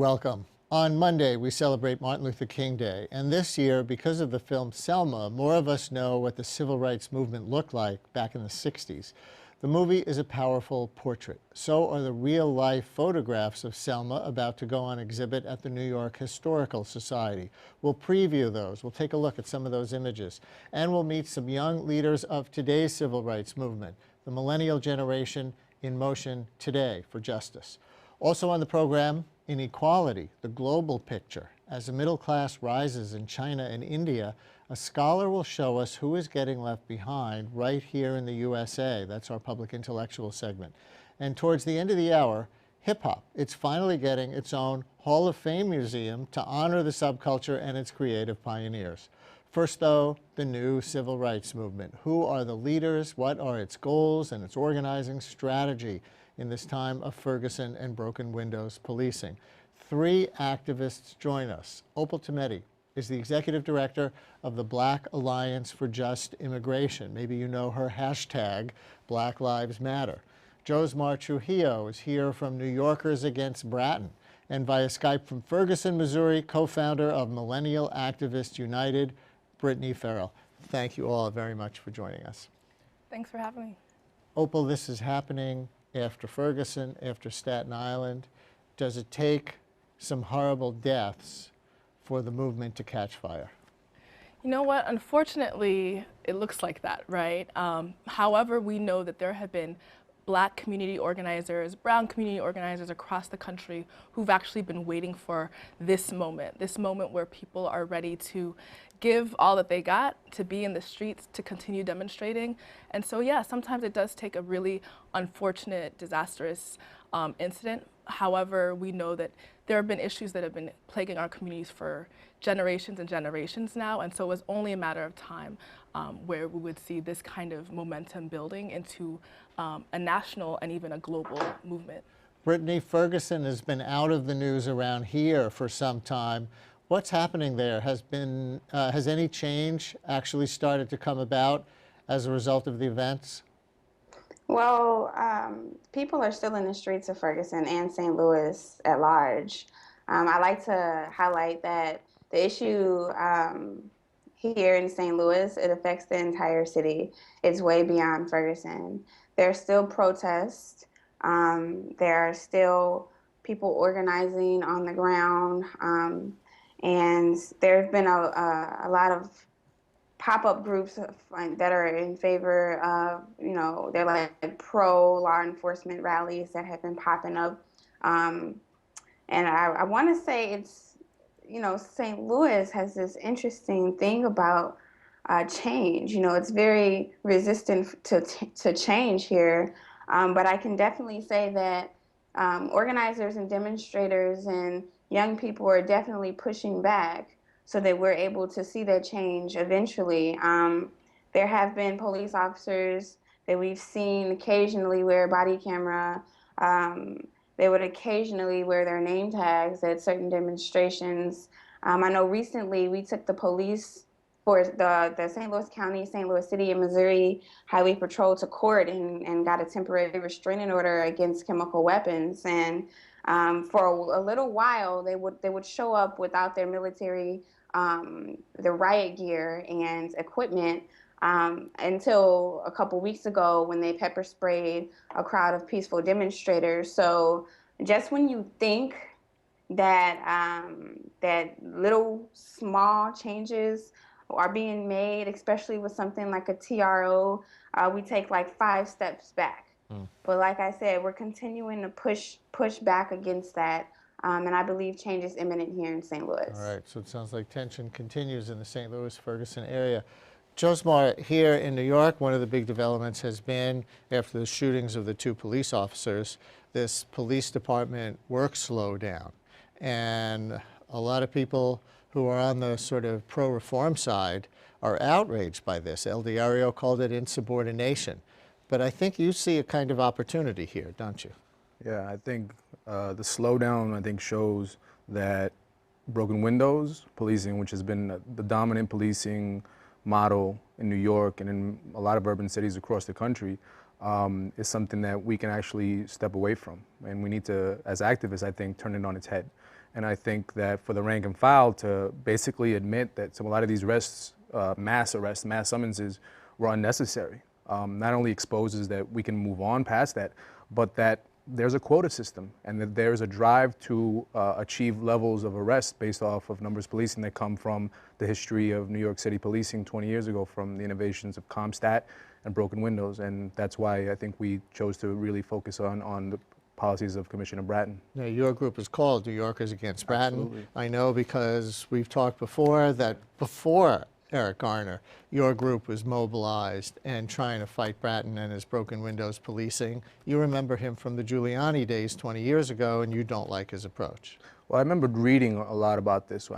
Welcome. On Monday, we celebrate Martin Luther King Day, and this year, because of the film Selma, more of us know what the civil rights movement looked like back in the 60s. The movie is a powerful portrait. So are the real-life photographs of Selma about to go on exhibit at the New York Historical Society. We'll preview those. We'll take a look at some of those images. And we'll meet some young leaders of today's civil rights movement, the millennial generation in motion today for justice. Also on the program, inequality, the global picture. As the middle class rises in China and India, a scholar will show us who is getting left behind right here in the USA. That's our public intellectual segment. And towards the end of the hour, hip-hop. It's finally getting its own Hall of Fame museum to honor the subculture and its creative pioneers. First, though, the new civil rights movement. Who are the leaders? What are its goals and its organizing strategy in this time of Ferguson and broken windows policing? Three activists join us. Opal Tometi is the executive director of the Black Alliance for Just Immigration. Maybe you know her hashtag, Black Lives Matter. Josmar Trujillo is here from New Yorkers Against Bratton, and via Skype from Ferguson, Missouri, co-founder of Millennial Activists United, Brittany Ferrell. Thank you all very much for joining us. Thanks for having me. Opal, this is happening after Ferguson, after Staten Island. Does it take some horrible deaths for the movement to catch fire? You know what? Unfortunately, it looks like that, right? However, we know that there have been Black community organizers, brown community organizers across the country who've actually been waiting for this moment where people are ready to give all that they got, to be in the streets, to continue demonstrating. And so, yeah, sometimes it does take a really unfortunate, disastrous incident. However, we know that there have been issues that have been plaguing our communities for generations and generations now, and so it was only a matter of time where we would see this kind of momentum building into a national and even a global movement. Brittany, Ferguson has been out of the news around here for some time. What's happening there? Has any change actually started to come about as a result of the events? Well, people are still in the streets of Ferguson and St. Louis at large. I like to highlight that the issue here in St. Louis, it affects the entire city. It's way beyond Ferguson. There are still protests. There are still people organizing on the ground. And there's been a lot of pop-up groups that are in favor of, they're like pro-law enforcement rallies that have been popping up. And I want to say it's, St. Louis has this interesting thing about change. It's very resistant to change here. But I can definitely say that organizers and demonstrators and young people are definitely pushing back so that we're able to see that change eventually. There have been police officers that we've seen occasionally wear a body camera. They would occasionally wear their name tags at certain demonstrations. I know recently we took the police for the St. Louis County, St. Louis City, and Missouri Highway Patrol to court and got a temporary restraining order against chemical weapons. And for a little while, they would show up without their military, the riot gear and equipment, until a couple weeks ago when they pepper sprayed a crowd of peaceful demonstrators. So just when you think that that little small changes are being made, especially with something like a TRO, we take like 5 steps back. But like I said, we're continuing to push back against that. And I believe change is imminent here in St. Louis. All right, so it sounds like tension continues in the St. Louis-Ferguson area. Josmar, here in New York, one of the big developments has been, after the shootings of the 2 police officers, this police department work slowdown. And a lot of people who are on the sort of pro-reform side are outraged by this. El Diario called it insubordination. But I think you see a kind of opportunity here, don't you? Yeah, I think the slowdown, shows that broken windows policing, which has been the dominant policing model in New York and in a lot of urban cities across the country, is something that we can actually step away from. And we need to, as activists, I think, turn it on its head. And I think that for the rank and file to basically admit that a lot of these arrests, mass summonses, were unnecessary, not only exposes that we can move on past that, but that there's a quota system and that there's a drive to achieve levels of arrest based off of numbers policing that come from the history of New York City policing 20 years ago, from the innovations of CompStat and broken windows. And that's why I think we chose to really focus on the policies of Commissioner Bratton. Now, your group is called the Yorkers Against Bratton. Absolutely. I know because we've talked before that before Eric Garner, your group was mobilized and trying to fight Bratton and his broken windows policing. You remember him from the Giuliani days 20 years ago, and you don't like his approach. Well, I remember reading a lot about this.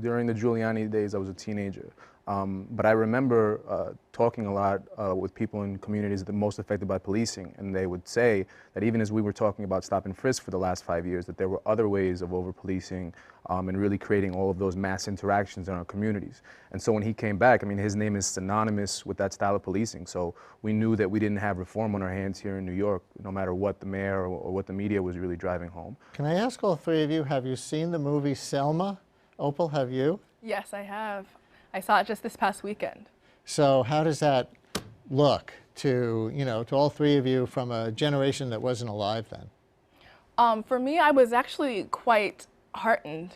During the Giuliani days, I was a teenager. But I remember talking a lot with people in communities that are most affected by policing, and they would say that even as we were talking about stop and frisk for the last 5 years, that there were other ways of over-policing and really creating all of those mass interactions in our communities. And so when he came back, I mean, his name is synonymous with that style of policing. So we knew that we didn't have reform on our hands here in New York, no matter what the mayor or what the media was really driving home. Can I ask all three of you, have you seen the movie Selma? Opal, have you? Yes, I have. I saw it just this past weekend. So how does that look to, to all three of you from a generation that wasn't alive then? For me, I was actually quite heartened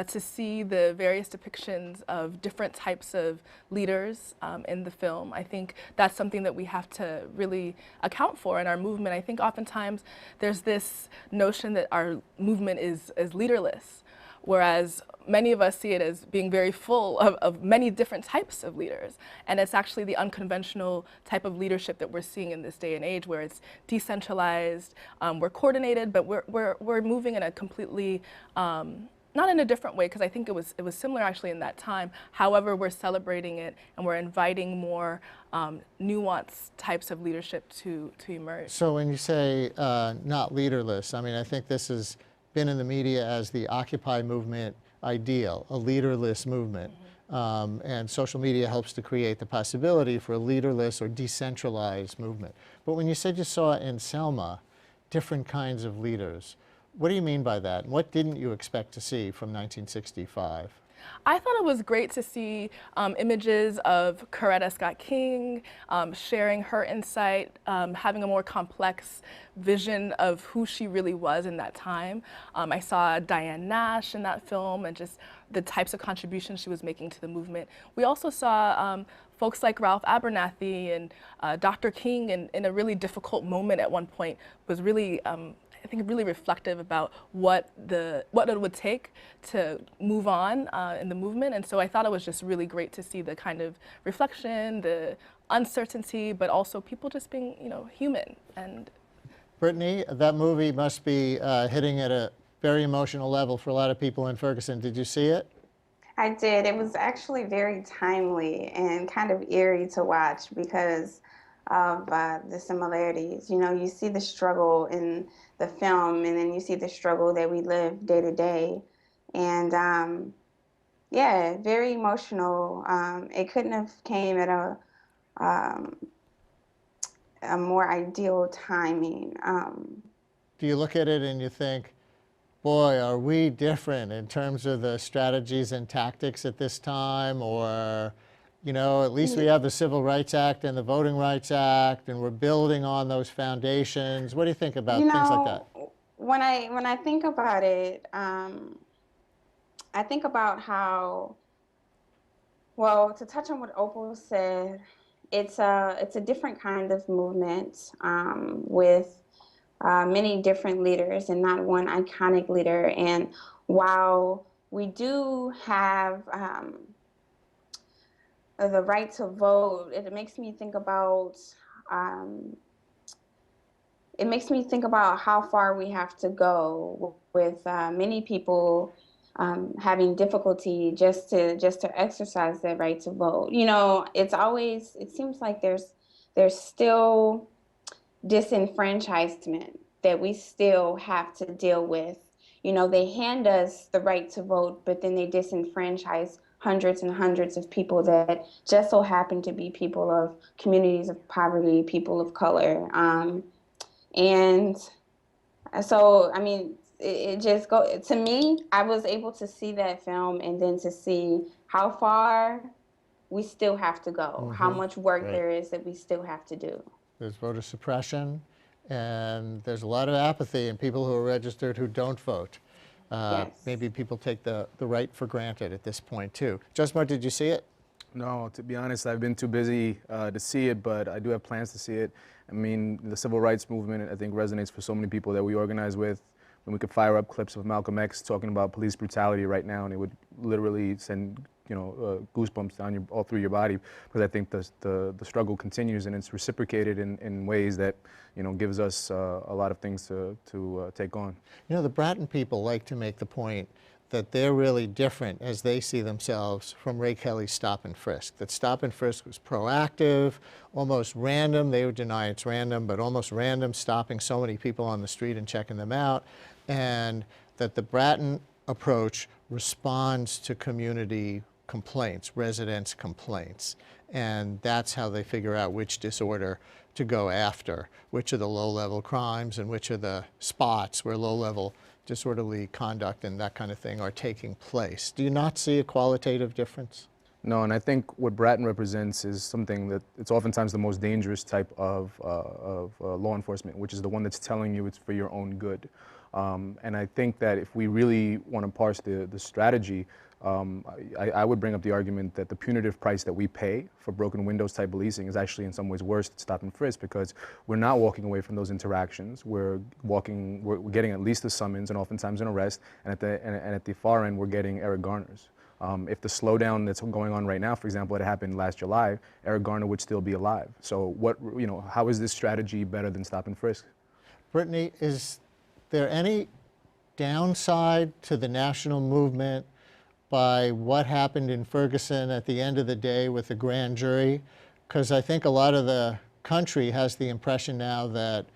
to see the various depictions of different types of leaders in the film. I think that's something that we have to really account for in our movement. I think oftentimes there's this notion that our movement is leaderless, whereas many of us see it as being very full of many different types of leaders. And it's actually the unconventional type of leadership that we're seeing in this day and age, where it's decentralized, we're coordinated, but we're moving in a completely, not in a different way, because I think it was similar actually in that time. However, we're celebrating it and we're inviting more nuanced types of leadership to emerge. So when you say not leaderless, I mean, I think this has been in the media as the Occupy movement ideal, a leaderless movement. And social media helps to create the possibility for a leaderless or decentralized movement. But when you said you saw in Selma different kinds of leaders, what do you mean by that? What didn't you expect to see from 1965? I thought it was great to see images of Coretta Scott King sharing her insight, having a more complex vision of who she really was in that time. I saw Diane Nash in that film and just the types of contributions she was making to the movement. We also saw folks like Ralph Abernathy and Dr. King in a really difficult moment at one point was really I think really reflective about what it would take to move on in the movement. And so I thought it was just really great to see the kind of reflection, the uncertainty, but also people just being, human. And Brittany, that movie must be hitting at a very emotional level for a lot of people in Ferguson. Did you see it? I did. It was actually very timely and kind of eerie to watch because of the similarities. You see the struggle in the film, and then you see the struggle that we live day to day. And yeah, very emotional. It couldn't have came at a more ideal timing. Do you look at it and you think, boy, are we different in terms of the strategies and tactics at this time? Or, at least we have the Civil Rights Act and the Voting Rights Act, and we're building on those foundations. What do you think about things like that? When I think about it, I think about how, well, to touch on what Opal said, it's a different kind of movement with many different leaders and not one iconic leader. And while we do have the right to vote, it makes me think about how far we have to go with many people having difficulty just to exercise their right to vote. It seems like there's still disenfranchisement that we still have to deal with. They hand us the right to vote, but then they disenfranchise hundreds and hundreds of people that just so happen to be people of communities of poverty, people of color. And so, I mean, it just go to me. I was able to see that film and then to see how far we still have to go, how much work Right. there is that we still have to do. There's voter suppression, and there's a lot of apathy in people who are registered who don't vote. Yes. Maybe people take the right for granted at this point, too. Josmar, did you see it? No, to be honest, I've been too busy to see it, but I do have plans to see it. I mean, the civil rights movement, I think, resonates for so many people that we organize with. When we could fire up clips of Malcolm X talking about police brutality right now, and it would literally send goosebumps down all through your body, because I think the struggle continues and it's reciprocated in ways that gives us a lot of things to take on. You know, the Bratton people like to make the point that they're really different as they see themselves from Ray Kelly's stop and frisk. That stop and frisk was proactive, almost random. They would deny it's random, but almost random, stopping so many people on the street and checking them out. And that the Bratton approach responds to community complaints, residents' complaints. And that's how they figure out which disorder to go after, which are the low-level crimes and which are the spots where low-level disorderly conduct and that kind of thing are taking place. Do you not see a qualitative difference? No, and I think what Bratton represents is something that it's oftentimes the most dangerous type of law enforcement, which is the one that's telling you it's for your own good. And I think that if we really want to parse the strategy, I would bring up the argument that the punitive price that we pay for broken windows type policing is actually in some ways worse than stop and frisk, because we're not walking away from those interactions. We're getting at least a summons and oftentimes an arrest, and at the far end we're getting Eric Garners. If the slowdown that's going on right now, for example, had happened last July, Eric Garner would still be alive. So how is this strategy better than stop and frisk? Brittany, is there any downside to the national movement by what happened in Ferguson at the end of the day with the grand jury? Because I think a lot of the country has the impression now that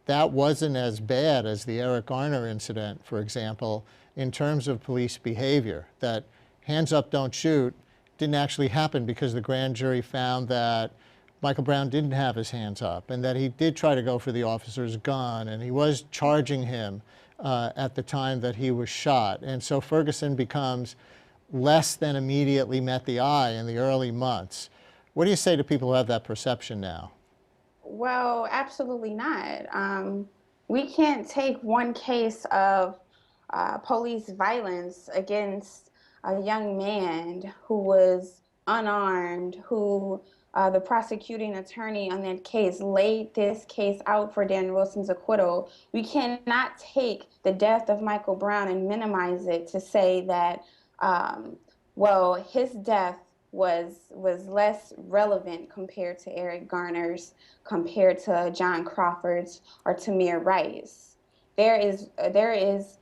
that wasn't as bad as the Eric Garner incident, for example, in terms of police behavior, that hands up, don't shoot didn't actually happen because the grand jury found that Michael Brown didn't have his hands up and that he did try to go for the officer's gun and he was charging him at the time that he was shot. And so Ferguson becomes less than immediately met the eye in the early months. What do you say to people who have that perception now? Well, absolutely not. We can't take one case of police violence against a young man who was unarmed, who the prosecuting attorney on that case laid this case out for Dan Wilson's acquittal. We cannot take the death of Michael Brown and minimize it to say that, well, his death was less relevant compared to Eric Garner's, compared to John Crawford's or Tamir Rice. There is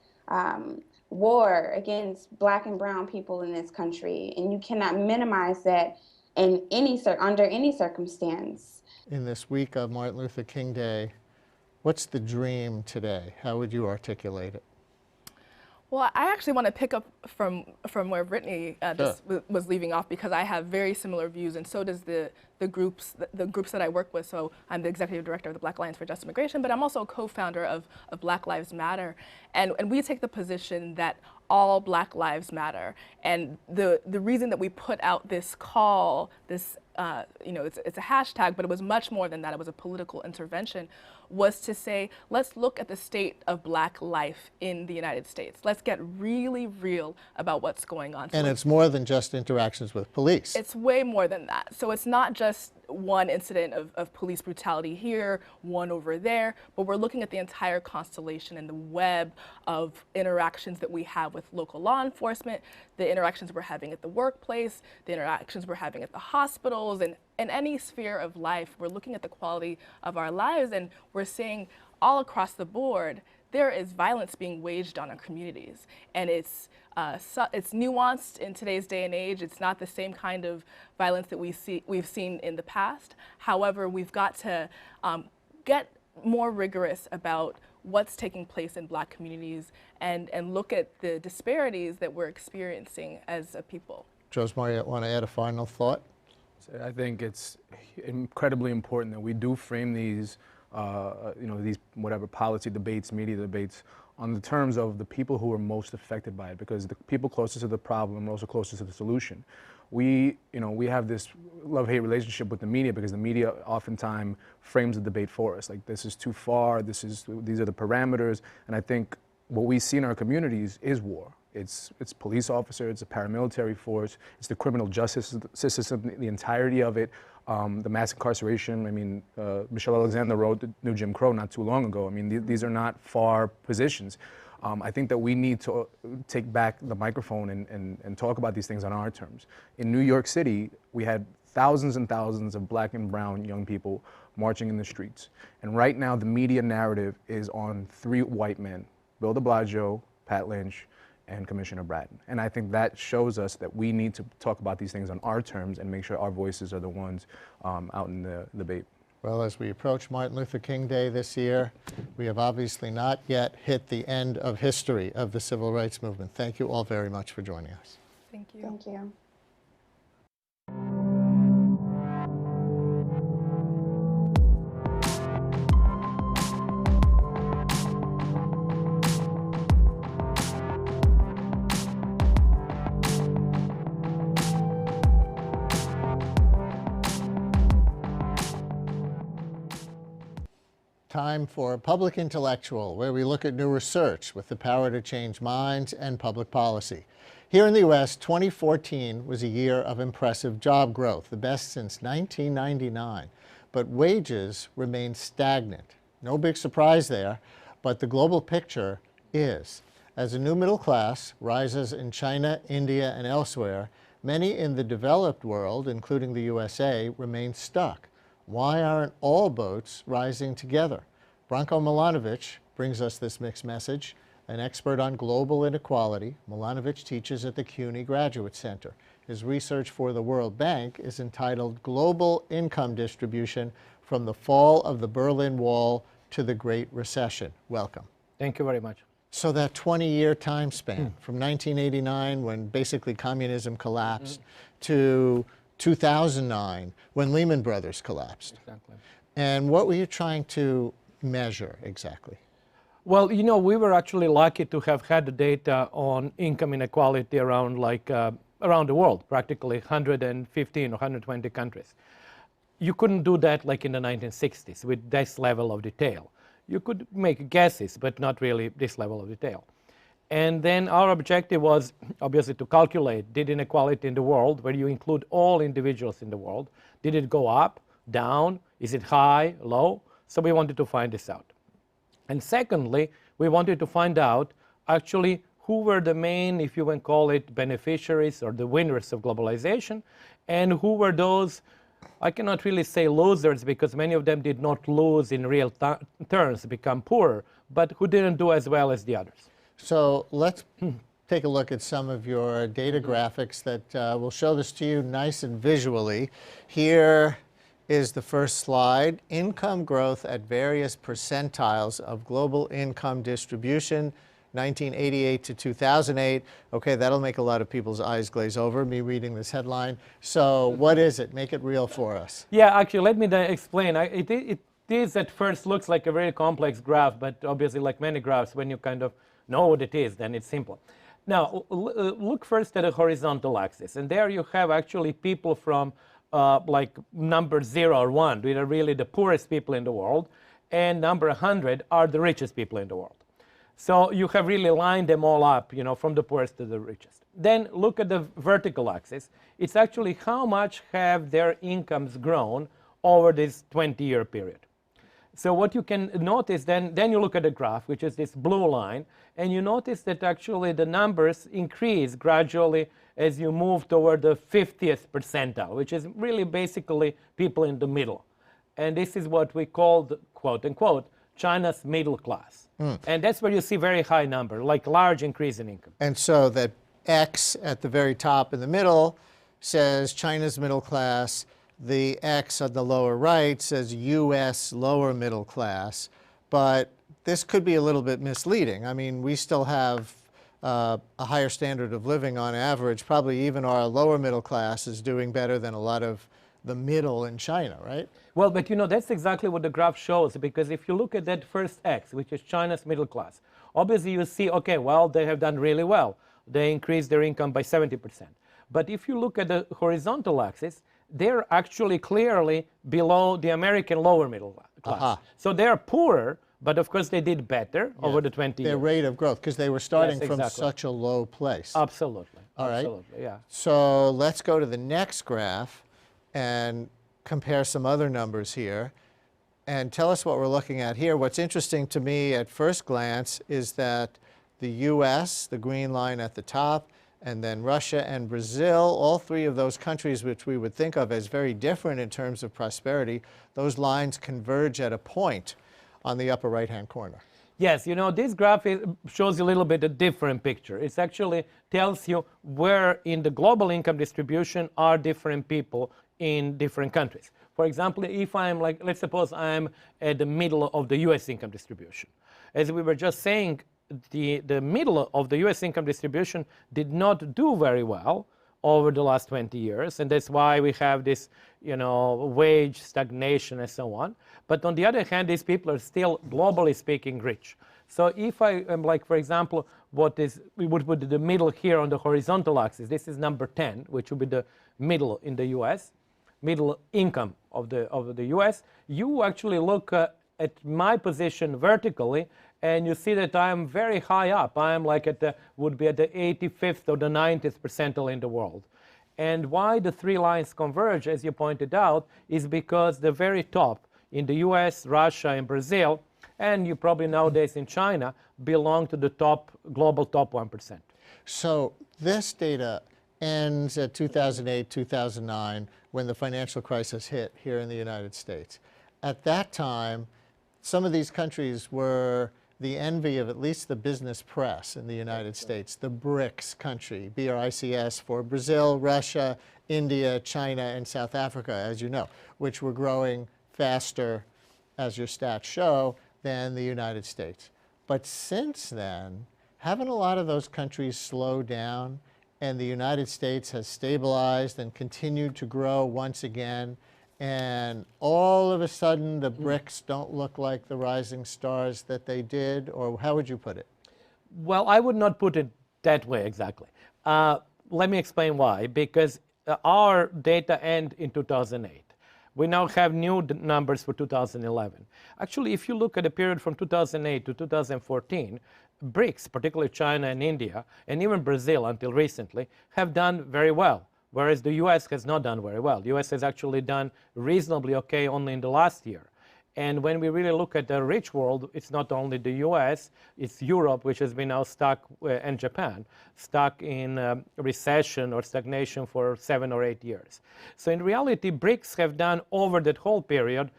war against Black and brown people in this country, and you cannot minimize that in under any circumstance. In this week of Martin Luther King Day, what's the dream today? How would you articulate it? Well, I actually want to pick up from where Brittany was leaving off, because I have very similar views, and so does the groups that I work with. So I'm the executive director of the Black Alliance for Just Immigration, but I'm also a co-founder of Black Lives Matter, and we take the position that all Black lives matter. And the reason that we put out this call, this it's a hashtag, but it was much more than that. It was a political intervention, was to say, let's look at the state of Black life in the United States. Let's get really real about what's going on. And it's more than just interactions with police. It's way more than that. So it's not just one incident of police brutality here, one over there, but we're looking at the entire constellation and the web of interactions that we have with local law enforcement, the interactions we're having at the workplace, the interactions we're having at the hospitals, and in any sphere of life. We're looking at the quality of our lives, and we're seeing all across the board there is violence being waged on our communities, and it's nuanced in today's day and age. It's not the same kind of violence that we've seen in the past. However, we've got to get more rigorous about what's taking place in Black communities and look at the disparities that we're experiencing as a people. Josmar, you want to add a final thought? I think it's incredibly important that we do frame these, these whatever policy debates, media debates, on the terms of the people who are most affected by it, because the people closest to the problem are also closest to the solution. We have this love-hate relationship with the media because the media oftentimes frames the debate for us. Like, this is too far, these are the parameters, and I think what we see in our communities is war. It's police officers, it's a paramilitary force, it's the criminal justice system, the entirety of it, the mass incarceration. I mean, Michelle Alexander wrote The New Jim Crow not too long ago. I mean, these are not far positions. I think that we need to take back the microphone and talk about these things on our terms. In New York City, we had thousands and thousands of black and brown young people marching in the streets. And right now, the media narrative is on 3 white men, Bill de Blasio, Pat Lynch, and Commissioner Bratton. And I think that shows us that we need to talk about these things on our terms and make sure our voices are the ones out in the debate. Well, as we approach Martin Luther King Day this year, we have obviously not yet hit the end of history of the civil rights movement. Thank you all very much for joining us. Thank you. Thank you. Time for Public Intellectual, where we look at new research with the power to change minds and public policy. Here in the U.S., 2014 was a year of impressive job growth, the best since 1999. But wages remain stagnant. No big surprise there, but the global picture is. As a new middle class rises in China, India, and elsewhere, many in the developed world, including the USA, remain stuck. Why aren't all boats rising together? Branko Milanovic brings us this mixed message. An expert on global inequality, Milanovic teaches at the CUNY Graduate Center. His research for the World Bank is entitled Global Income Distribution from the Fall of the Berlin Wall to the Great Recession. Welcome. Thank you very much. So that 20-year time span from 1989, when basically communism collapsed, to 2009, when Lehman Brothers collapsed. Exactly. And what were you trying to measure exactly? Well, you know, we were actually lucky to have had the data on income inequality around around the world, practically 115 or 120 countries. You couldn't do that like in the 1960s with this level of detail. You could make guesses, but not really this level of detail. And then our objective was obviously to calculate, did inequality in the world, where you include all individuals in the world, did it go up, down, is it high, low? So we wanted to find this out. And secondly, we wanted to find out actually who were the main, if you want to call it, beneficiaries or the winners of globalization, and who were those, I cannot really say losers because many of them did not lose in real terms, become poorer, but who didn't do as well as the others. So let's take a look at some of your data graphics that will show this to you nice and visually. Here is the first slide, income growth at various percentiles of global income distribution, 1988 to 2008. Okay, that'll make a lot of people's eyes glaze over, me reading this headline. So what is it? Make it real for us. Yeah, actually, let me explain. It is at first looks like a very complex graph, but obviously like many graphs, when you kind of know what it is, then it's simple. Now, look first at a horizontal axis, and there you have actually people from like number 0 or 1, these are really the poorest people in the world, and number 100 are the richest people in the world. So you have really lined them all up, you know, from the poorest to the richest. Then look at the vertical axis. It's actually how much have their incomes grown over this 20-year period. So what you can notice, then you look at the graph, which is this blue line, and you notice that actually the numbers increase gradually as you move toward the 50th percentile, which is really basically people in the middle. And this is what we call, quote unquote, China's middle class. And that's where you see very high number, like large increase in income. And so that X at the very top in the middle says China's middle class. The X on the lower right says U.S. lower middle class. But this could be a little bit misleading. I mean, we still have a higher standard of living on average. Probably even our lower middle class is doing better than a lot of the middle in China, right? Well, but that's exactly what the graph shows, because if you look at that first X, which is China's middle class, obviously you see, okay, well, they have done really well. They increased their income by 70%. But if you look at the horizontal axis, they're actually clearly below the American lower middle class. So they're poorer, but of course they did better over the 20 years. Their rate of growth, because they were starting from such a low place. Absolutely. All right. Absolutely, yeah. So let's go to the next graph and compare some other numbers here. And tell us what we're looking at here. What's interesting to me at first glance is that the US, the green line at the top, and then Russia and Brazil, all three of those countries which we would think of as very different in terms of prosperity, those lines converge at a point on the upper right-hand corner. Yes, this graph shows you a little bit a different picture. It actually tells you where in the global income distribution are different people in different countries. For example, if I'm let's suppose I'm at the middle of the US income distribution. As we were just saying, the middle of the US income distribution did not do very well over the last 20 years, and that's why we have this, wage stagnation and so on. But on the other hand, these people are still, globally speaking, rich. So if I am for example, we would put the middle here on the horizontal axis. This is number 10, which would be the middle in the US, middle income of the US. You actually look at my position vertically, and you see that I am very high up. I am would be at the 85th or the 90th percentile in the world. And why the three lines converge, as you pointed out, is because the very top in the US, Russia, and Brazil, and you probably nowadays in China, belong to the global top 1%. So this data ends at 2008, 2009, when the financial crisis hit here in the United States. At that time, some of these countries were the envy of at least the business press in the United States, the BRICS country, BRICS for Brazil, Russia, India, China, and South Africa, as you know, which were growing faster, as your stats show, than the United States. But since then, haven't a lot of those countries slowed down, and the United States has stabilized and continued to grow once again? And all of a sudden, the BRICS don't look like the rising stars that they did? Or how would you put it? Well, I would not put it that way exactly. Let me explain why. Because our data end in 2008. We now have new numbers for 2011. Actually, if you look at the period from 2008 to 2014, BRICS, particularly China and India, and even Brazil until recently, have done very well. Whereas the US has not done very well. The US has actually done reasonably okay only in the last year. And when we really look at the rich world, it's not only the US, it's Europe, which has been now stuck, and Japan, stuck in recession or stagnation for 7 or 8 years. So in reality, BRICS have done over that whole period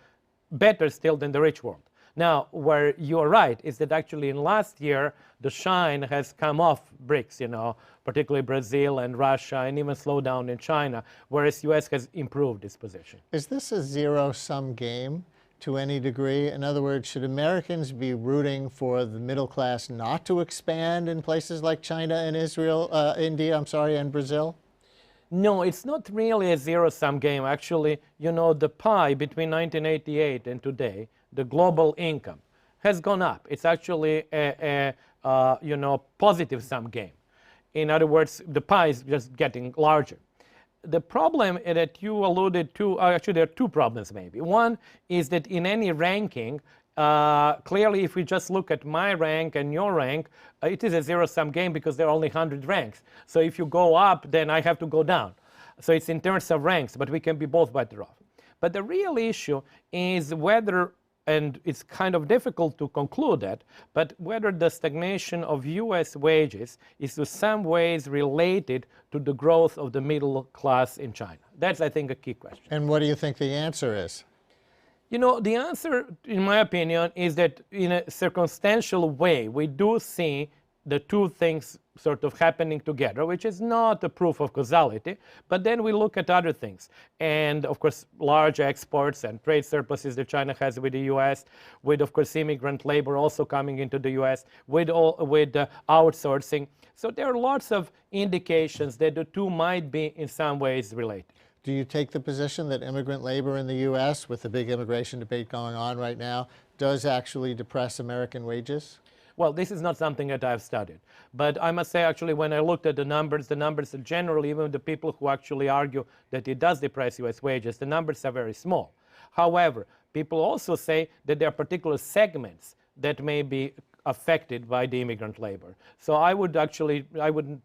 better still than the rich world. Now, where you're right is that actually in last year, the shine has come off BRICS, particularly Brazil and Russia, and even slowed down in China, whereas US has improved its position. Is this a zero-sum game to any degree? In other words, should Americans be rooting for the middle class not to expand in places like China and India, and Brazil? No, it's not really a zero-sum game. Actually, the pie between 1988 and today, the global income, has gone up. It's actually a positive sum game. In other words, the pie is just getting larger. The problem that you alluded to, actually there are two problems maybe. One is that in any ranking, clearly if we just look at my rank and your rank, it is a zero-sum game because there are only 100 ranks. So if you go up, then I have to go down. So it's in terms of ranks, but we can be both better off. But the real issue is whether, and it's kind of difficult to conclude that, but whether the stagnation of US wages is in some ways related to the growth of the middle class in China. That's, I think, a key question. And what do you think the answer is? The answer, in my opinion, is that in a circumstantial way, we do see the two things sort of happening together, which is not a proof of causality, but then we look at other things. And of course, large exports and trade surpluses that China has with the US, with of course immigrant labor also coming into the US, with outsourcing. So there are lots of indications that the two might be in some ways related. Do you take the position that immigrant labor in the U.S., with the big immigration debate going on right now, does actually depress American wages? Well, this is not something that I've studied. But I must say, actually, when I looked at the numbers are generally, even the people who actually argue that it does depress U.S. wages, the numbers are very small. However, people also say that there are particular segments that may be affected by the immigrant labor. So I would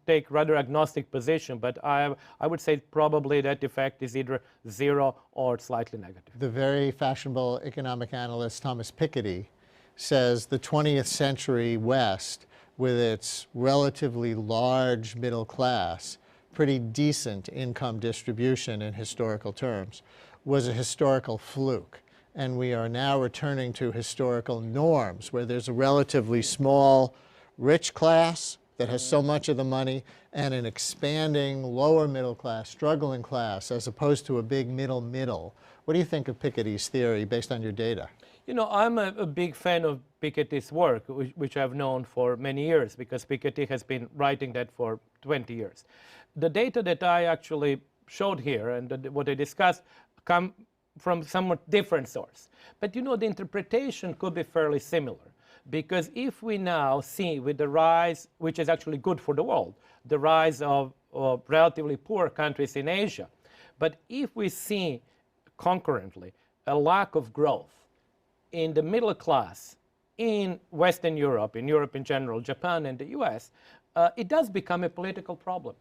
take rather agnostic position, but I would say probably that effect is either zero or slightly negative. The very fashionable economic analyst Thomas Piketty says the 20th century West, with its relatively large middle class, pretty decent income distribution in historical terms, was a historical fluke. And we are now returning to historical norms where there's a relatively small rich class that has so much of the money and an expanding lower middle class, struggling class, as opposed to a big middle. What do you think of Piketty's theory based on your data? You know, I'm a big fan of Piketty's work, which I've known for many years, because Piketty has been writing that for 20 years. The data that I actually showed here and what I discussed come from somewhat different source. But you know, the interpretation could be fairly similar, because if we now see with the rise, which is actually good for the world, the rise of relatively poor countries in Asia, but if we see concurrently a lack of growth in the middle class in Western Europe, in Europe in general, Japan and the US, it does become a political problem.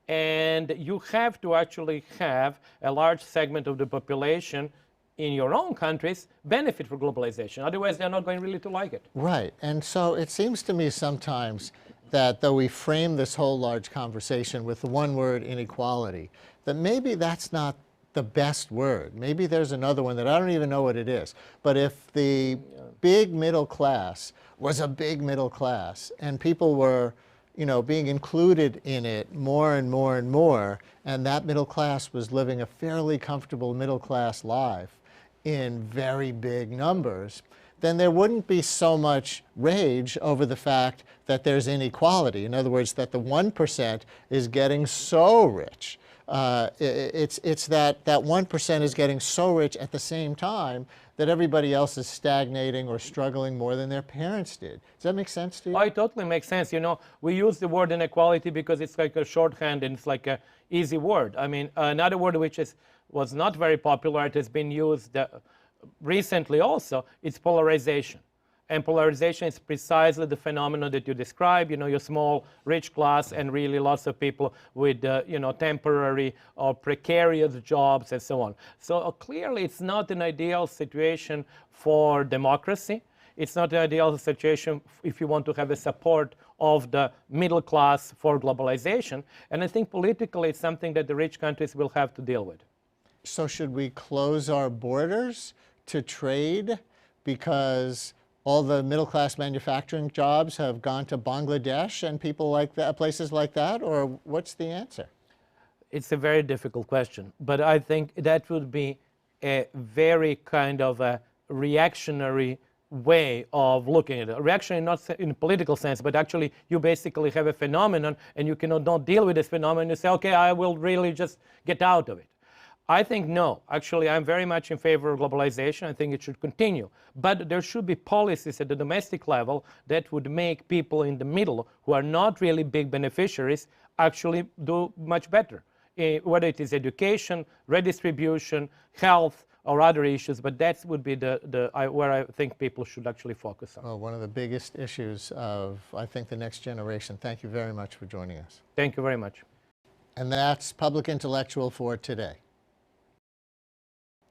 And you have to actually have a large segment of the population in your own countries benefit from globalization. Otherwise, they're not going really to like it. Right. And so it seems to me sometimes that though we frame this whole large conversation with the one word inequality, that maybe that's not the best word. Maybe there's another one that I don't even know what it is. But if the big middle class was a big middle class and people were, you know, being included in it more and more and more, and that middle class was living a fairly comfortable middle class life in very big numbers, then there wouldn't be so much rage over the fact that there's inequality. In other words, that the 1% is getting so rich. It's that 1% is getting so rich at the same time that everybody else is stagnating or struggling more than their parents did. Does that make sense to you? Oh, it totally makes sense. You know, we use the word inequality because it's like a shorthand and it's like an easy word. I mean, another word which was not very popular, it has been used recently also, it's polarization. And polarization is precisely the phenomenon that you describe, you know, your small, rich class and really lots of people with, you know, temporary or precarious jobs and so on. So clearly it's not an ideal situation for democracy. It's not an ideal situation if you want to have a support of the middle class for globalization. And I think politically it's something that the rich countries will have to deal with. So should we close our borders to trade because all the middle-class manufacturing jobs have gone to Bangladesh and people like that, places like that, or what's the answer? It's a very difficult question, but I think that would be a very kind of a reactionary way of looking at it. Reactionary not in a political sense, but actually you basically have a phenomenon and you cannot not deal with this phenomenon. You say, okay, I will really just get out of it. I think no. Actually, I'm very much in favor of globalization. I think it should continue. But there should be policies at the domestic level that would make people in the middle, who are not really big beneficiaries, actually do much better. Whether it is education, redistribution, health, or other issues, but that would be where I think people should actually focus on. Well, one of the biggest issues of, I think, the next generation. Thank you very much for joining us. Thank you very much. And that's Public Intellectual for today.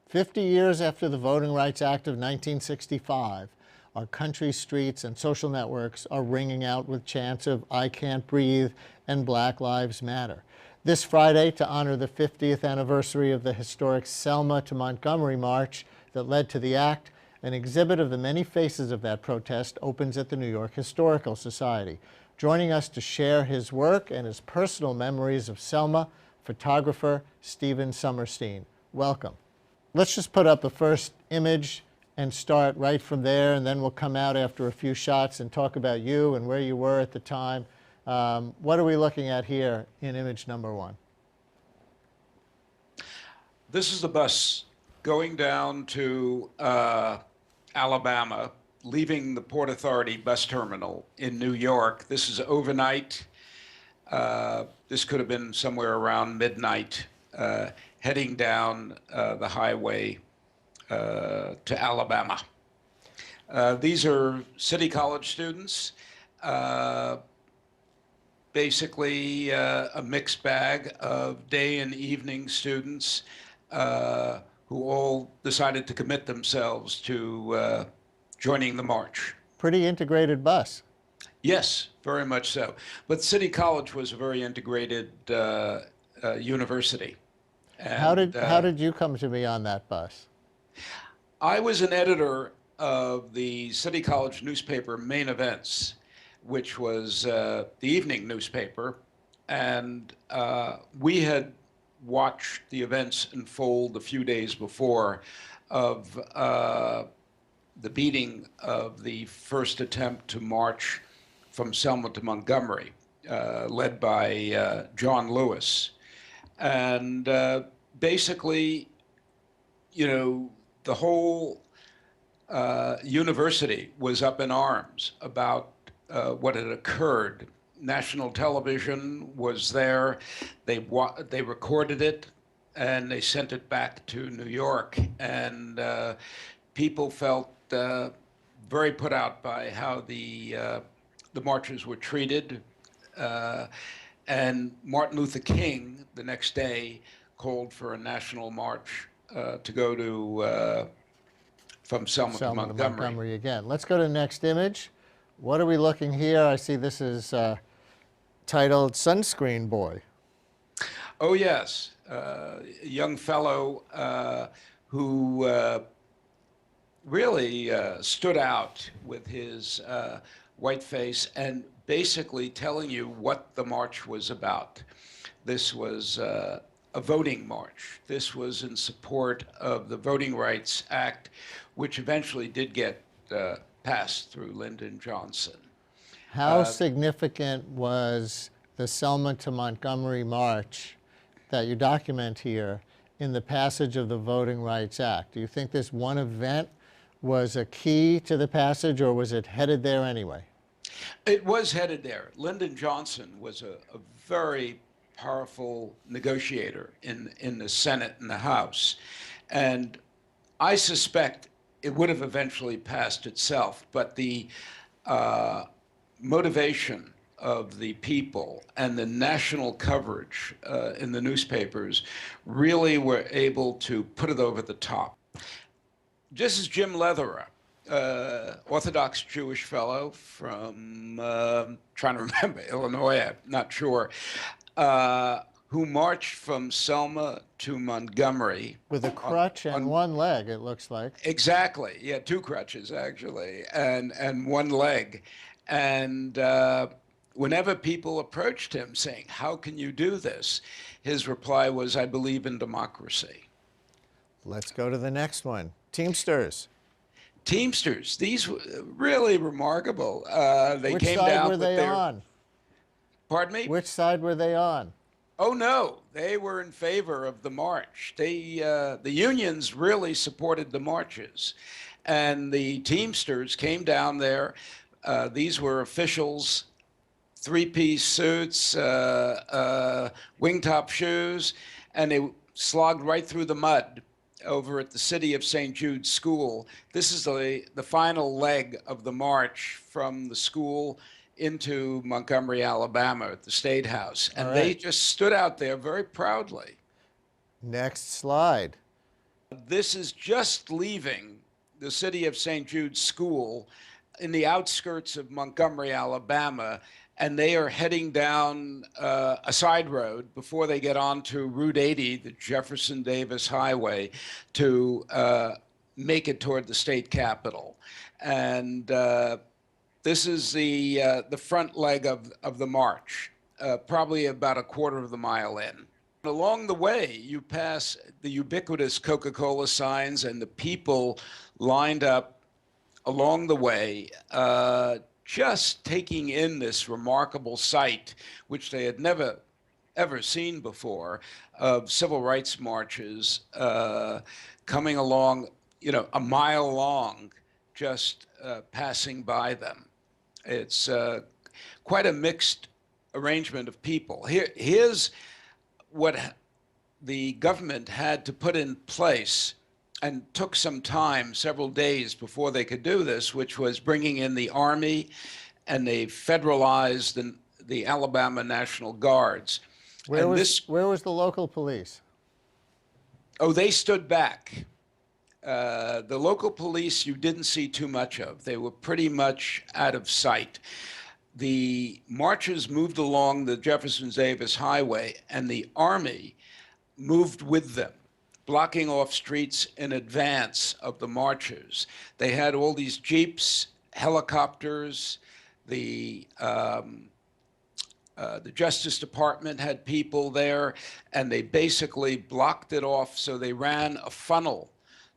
50 years after the Voting Rights Act of 1965, our country's streets and social networks are ringing out with chants of "I Can't Breathe" and "Black Lives Matter." This Friday, to honor the 50th anniversary of the historic Selma to Montgomery march that led to the act, an exhibit of the many faces of that protest opens at the New York Historical Society. Joining us to share his work and his personal memories of Selma, photographer Stephen Sommerstein. Welcome. Let's just put up the first image and start right from there, and then we'll come out after a few shots and talk about you and where you were at the time. What are we looking at here in image number one? This is the bus going down to Alabama, leaving the Port Authority bus terminal in New York. This is overnight. This could have been somewhere around midnight, heading down the highway to Alabama. These are City College students, basically a mixed bag of day and evening students who all decided to commit themselves to joining the march. Pretty integrated bus. Yes, very much so. But City College was a very integrated university. And, How did you come to be on that bus? I was an editor of the City College newspaper Main Events, which was the evening newspaper, and we had watched the events unfold a few days before of the beating of the first attempt to march from Selma to Montgomery, led by John Lewis. And basically, you know, the whole university was up in arms about what had occurred. National television was there. They recorded it, and they sent it back to New York. And people felt very put out by how the marchers were treated. And Martin Luther King, the next day, called for a national march to go to from Selma to Montgomery again. Let's go to the next image. What are we looking here? I see this is titled Sunscreen Boy. Oh, yes. A young fellow who really stood out with his white face and basically telling you what the march was about. This was a voting march. This was in support of the Voting Rights Act, which eventually did get passed through Lyndon Johnson. How significant was the Selma to Montgomery march that you document here in the passage of the Voting Rights Act? Do you think this one event was a key to the passage, or was it headed there anyway? It was headed there. Lyndon Johnson was a very powerful negotiator in the Senate and the House. And I suspect it would have eventually passed itself, but the motivation of the people and the national coverage in the newspapers really were able to put it over the top. This is Jim Leatherer, Orthodox Jewish fellow from, trying to remember, Illinois, I'm not sure, who marched from Selma to Montgomery. With a crutch and one leg, it looks like. Exactly. Yeah, two crutches, actually, and one leg. And whenever people approached him saying, "How can you do this?" his reply was, "I believe in democracy." Let's go to the next one. Teamsters. Teamsters. These were really remarkable. They Which came side down were they their, on? Pardon me? Which side were they on? Oh, no, they were in favor of the march. The unions really supported the marches. And the Teamsters came down there. These were officials, three-piece suits, wingtop shoes, and they slogged right through the mud over at the City of St. Jude's School. This is the final leg of the march from the school into Montgomery, Alabama at the State House. And they just stood out there very proudly. Next slide. This is just leaving the City of St. Jude's School in the outskirts of Montgomery, Alabama, and they are heading down a side road before they get onto Route 80, the Jefferson Davis Highway, to make it toward the state capitol. And this is the front leg of the march, probably about a quarter of the mile in. Along the way, you pass the ubiquitous Coca-Cola signs and the people lined up along the way, just taking in this remarkable sight, which they had never ever seen before of civil rights marches coming along, a mile long, just passing by them. It's quite a mixed arrangement of people. Here's what the government had to put in place, and took some time, several days before they could do this, which was bringing in the Army, and they federalized the Alabama National Guards. Where was the local police? Oh, they stood back. The local police you didn't see too much of. They were pretty much out of sight. The marchers moved along the Jefferson Davis Highway, and the Army moved with them, blocking off streets in advance of the marchers. They had all these jeeps, helicopters. The Justice Department had people there, and they basically blocked it off. So they ran a funnel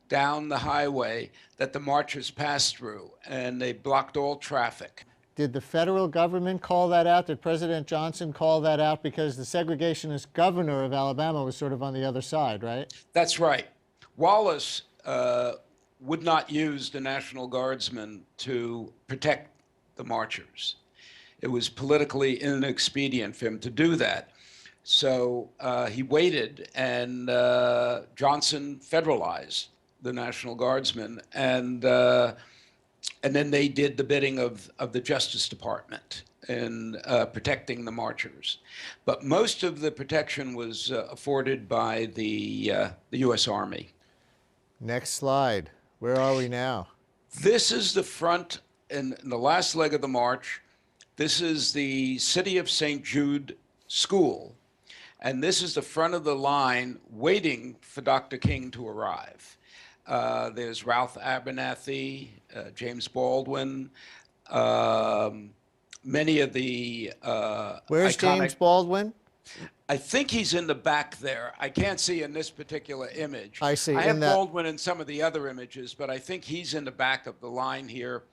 down the highway that the marchers passed through, and they blocked all traffic. Did the federal government call that out? Did President Johnson call that out? Because the segregationist governor of Alabama was sort of on the other side, right? That's right. Wallace would not use the National Guardsmen to protect the marchers. It was politically inexpedient for him to do that. So he waited, and Johnson federalized the National Guardsmen, and then they did the bidding of the Justice Department in protecting the marchers. But most of the protection was afforded by the U.S. Army. Next slide. Where are we now? This is the front, in the last leg of the march. This is the City of St. Jude School, and this is the front of the line waiting for Dr. King to arrive. There's Ralph Abernathy, James Baldwin, many of the Where's James Baldwin? I think he's in the back there. I can't see in this particular image. I see. I have Baldwin in some of the other images, but I think he's in the back of the line here.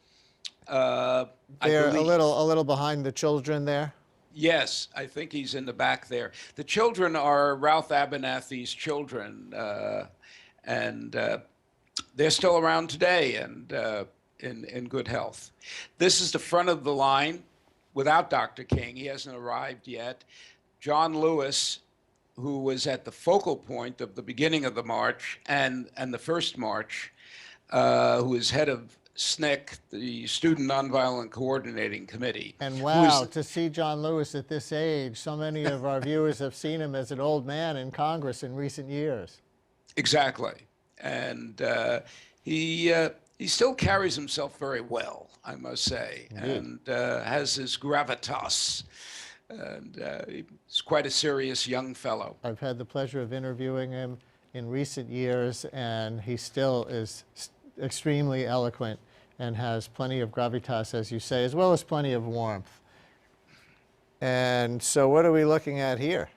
They're a little behind the children there. Yes, I think he's in the back there. The children are Ralph Abernathy's children, and they're still around today and in good health. This is the front of the line without Dr. King. He hasn't arrived yet. John Lewis, who was at the focal point of the beginning of the march and the first march, who is head of SNCC, the Student Nonviolent Coordinating Committee. And wow, to see John Lewis at this age, so many of our viewers have seen him as an old man in Congress in recent years. Exactly. And he still carries himself very well, I must say, and has his gravitas. And he's quite a serious young fellow. I've had the pleasure of interviewing him in recent years, and he still is extremely eloquent and has plenty of gravitas, as you say, as well as plenty of warmth. And so what are we looking at here?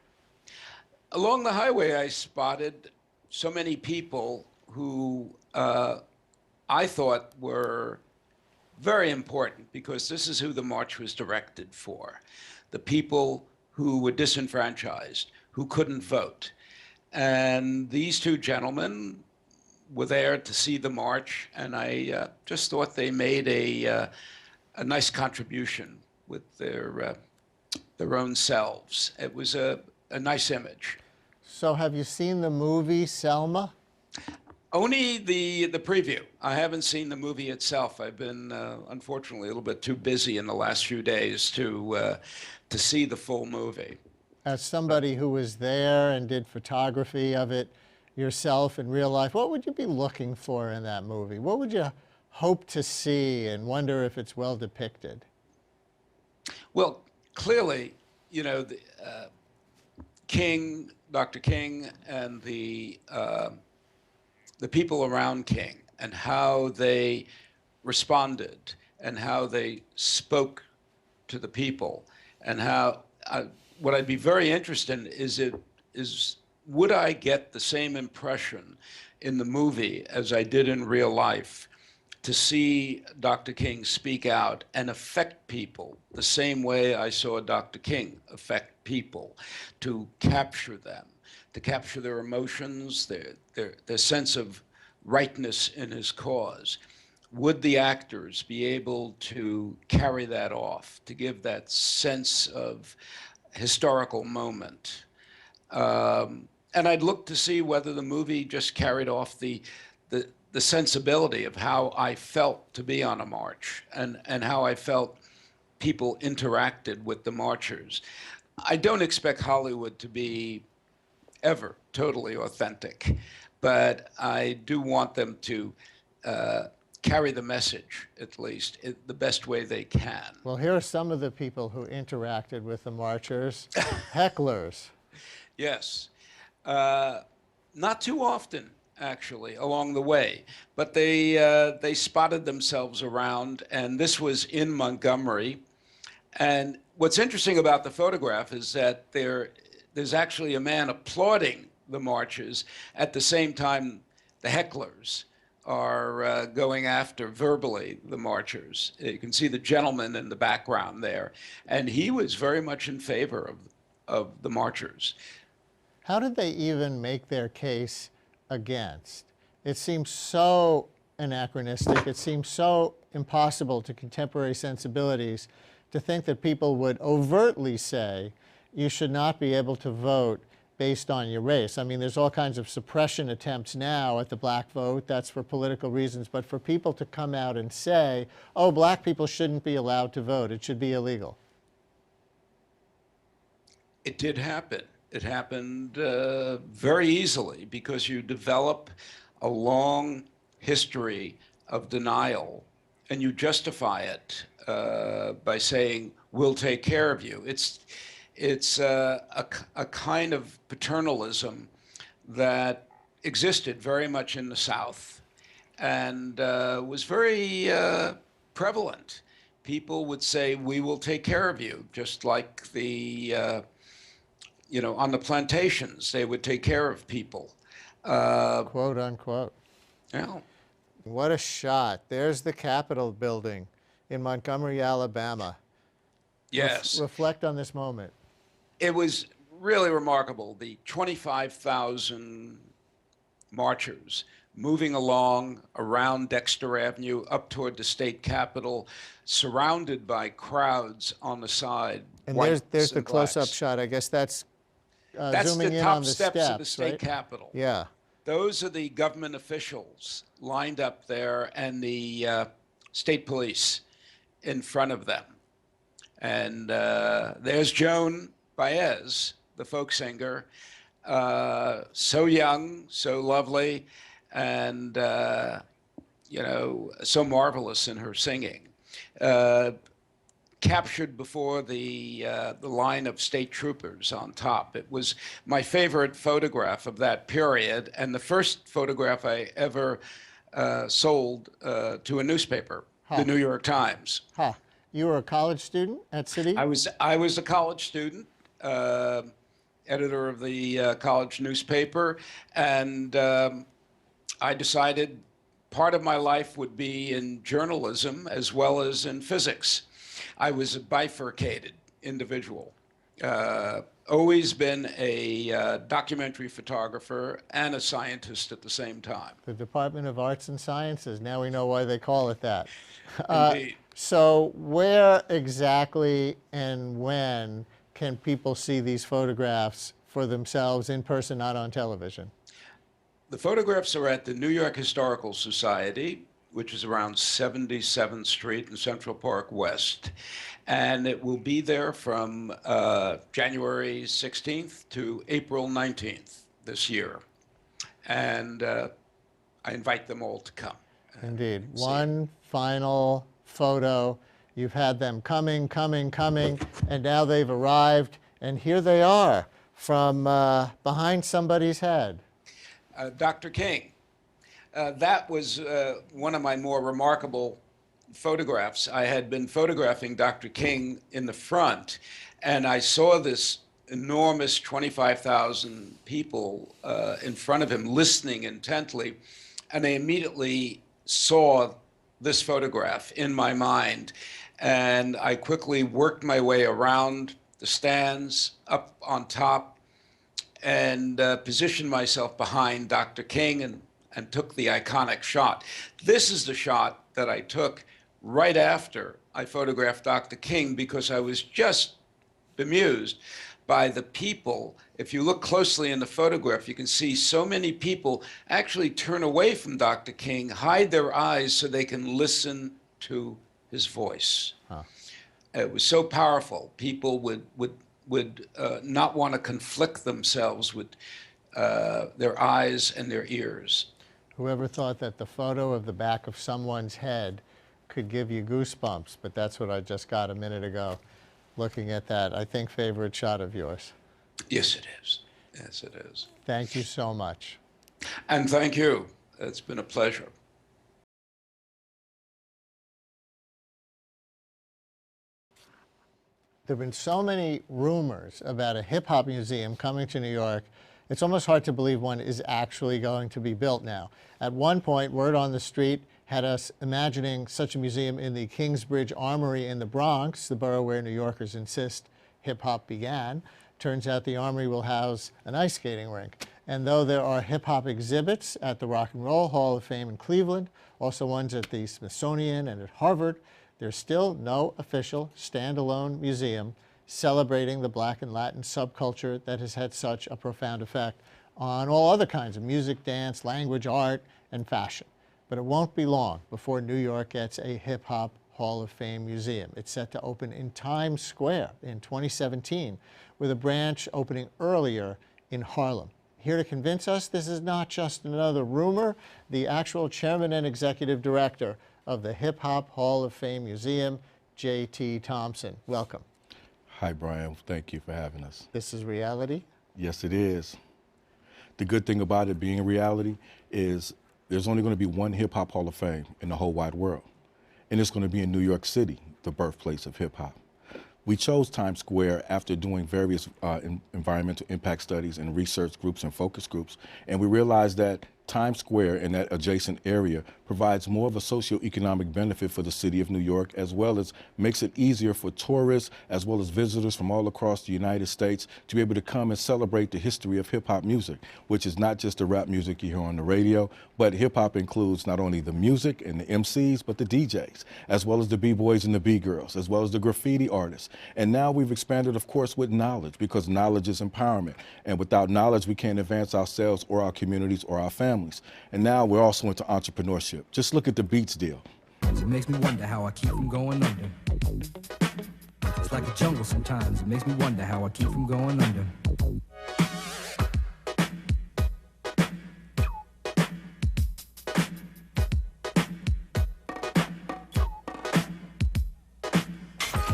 Along the highway, I spotted so many people who I thought were very important, because this is who the march was directed for. The people who were disenfranchised, who couldn't vote. And these two gentlemen were there to see the march, and I just thought they made a nice contribution with their own selves. It was a nice image. So have you seen the movie Selma? Only the preview. I haven't seen the movie itself. I've been, unfortunately, a little bit too busy in the last few days to see the full movie. As somebody who was there and did photography of it yourself in real life, what would you be looking for in that movie? What would you hope to see and wonder if it's well depicted? Well, clearly, you know, King, Dr. King, and the people around King, and how they responded, and how they spoke to the people, and how what I'd be very interested in is would I get the same impression in the movie as I did in real life, to see Dr. King speak out and affect people the same way I saw Dr. King affect people, to capture them, to capture their emotions, their sense of rightness in his cause. Would the actors be able to carry that off, to give that sense of historical moment? And I'd look to see whether the movie just carried off the sensibility of how I felt to be on a march, and how I felt people interacted with the marchers. I don't expect Hollywood to be ever totally authentic, but I do want them to carry the message, at least, the best way they can. Well, here are some of the people who interacted with the marchers. Hecklers. Yes. Not too often, actually, along the way, but they spotted themselves around, and this was in Montgomery. And what's interesting about the photograph is that there's actually a man applauding the marches at the same time the hecklers are going after verbally the marchers. You can see the gentleman in the background there, and he was very much in favor of the marchers. How did they even make their case against? It seems so anachronistic. It seems so impossible to contemporary sensibilities to think that people would overtly say you should not be able to vote based on your race. I mean, there's all kinds of suppression attempts now at the black vote. That's for political reasons. But for people to come out and say, oh, black people shouldn't be allowed to vote, it should be illegal. It did happen. It happened very easily because you develop a long history of denial and you justify it by saying, we'll take care of you. It's a kind of paternalism that existed very much in the South and was very prevalent. People would say, we will take care of you, just like the on the plantations, they would take care of people. Quote unquote. Yeah. What a shot. There's the Capitol building in Montgomery, Alabama. Yes. Reflect on this moment. It was really remarkable. The 25,000 marchers moving along around Dexter Avenue up toward the state capitol, surrounded by crowds on the side. And there's the close-up shot. I guess that's zooming the in top on the steps of the state right? capitol. Yeah. Those are the government officials lined up there and the state police in front of them. And there's Joan Baez, the folk singer, so young, so lovely, and so marvelous in her singing. Captured before the line of state troopers on top. It was my favorite photograph of that period, and the first photograph I ever sold to a newspaper, the New York Times. Huh. You were a college student at City? I was a college student, editor of the college newspaper, and I decided part of my life would be in journalism as well as in physics. I was a bifurcated individual. Always been a documentary photographer and a scientist at the same time. The Department of Arts and Sciences. Now we know why they call it that. Indeed. So where exactly and when can people see these photographs for themselves in person, not on television? The photographs are at the New York Historical Society, which is around 77th Street in Central Park West. And it will be there from January 16th to April 19th this year. And I invite them all to come. Indeed. One final photo. You've had them coming, and now they've arrived, and here they are from behind somebody's head. Dr. King. That was one of my more remarkable photographs. I had been photographing Dr. King in the front, and I saw this enormous 25,000 people in front of him listening intently, and I immediately saw this photograph in my mind. And I quickly worked my way around the stands, up on top, and positioned myself behind Dr. King and took the iconic shot. This is the shot that I took right after I photographed Dr. King, because I was just bemused by the people. If you look closely in the photograph, you can see so many people actually turn away from Dr. King, hide their eyes so they can listen to his voice. Huh. It was so powerful. People would not want to conflict themselves with their eyes and their ears. Whoever thought that the photo of the back of someone's head could give you goosebumps, but that's what I just got a minute ago. Looking at that, I think, favorite shot of yours. Yes, it is. Yes, it is. Thank you so much. And thank you. It's been a pleasure. There have been so many rumors about a hip-hop museum coming to New York, it's almost hard to believe one is actually going to be built now. At one point, word on the street had us imagining such a museum in the Kingsbridge Armory in the Bronx, the borough where New Yorkers insist hip-hop began. Turns out the Armory will house an ice skating rink. And though there are hip-hop exhibits at the Rock and Roll Hall of Fame in Cleveland, also ones at the Smithsonian and at Harvard, there's still no official standalone museum celebrating the Black and Latin subculture that has had such a profound effect on all other kinds of music, dance, language, art, and fashion. But it won't be long before New York gets a hip-hop Hall of Fame museum. It's set to open in Times Square in 2017, with a branch opening earlier in Harlem. Here to convince us this is not just another rumor, the actual chairman and executive director of the Hip Hop Hall of Fame Museum, J.T. Thompson. Welcome. Hi, Brian. Thank you for having us. This is reality? Yes, it is. The good thing about it being a reality is there's only going to be one Hip Hop Hall of Fame in the whole wide world, and it's going to be in New York City, the birthplace of hip hop. We chose Times Square after doing various environmental impact studies and research groups and focus groups, and we realized that Times Square and that adjacent area provides more of a socioeconomic benefit for the city of New York, as well as makes it easier for tourists as well as visitors from all across the United States to be able to come and celebrate the history of hip hop music, which is not just the rap music you hear on the radio, but hip hop includes not only the music and the MCs, but the DJs, as well as the B-boys and the B-girls, as well as the graffiti artists. And now we've expanded, of course, with knowledge, because knowledge is empowerment. And without knowledge, we can't advance ourselves or our communities or our families. And now we're also into entrepreneurship. Just look at the Beats deal. It makes me wonder how I keep from going under. It's like a jungle sometimes. It makes me wonder how I keep from going under.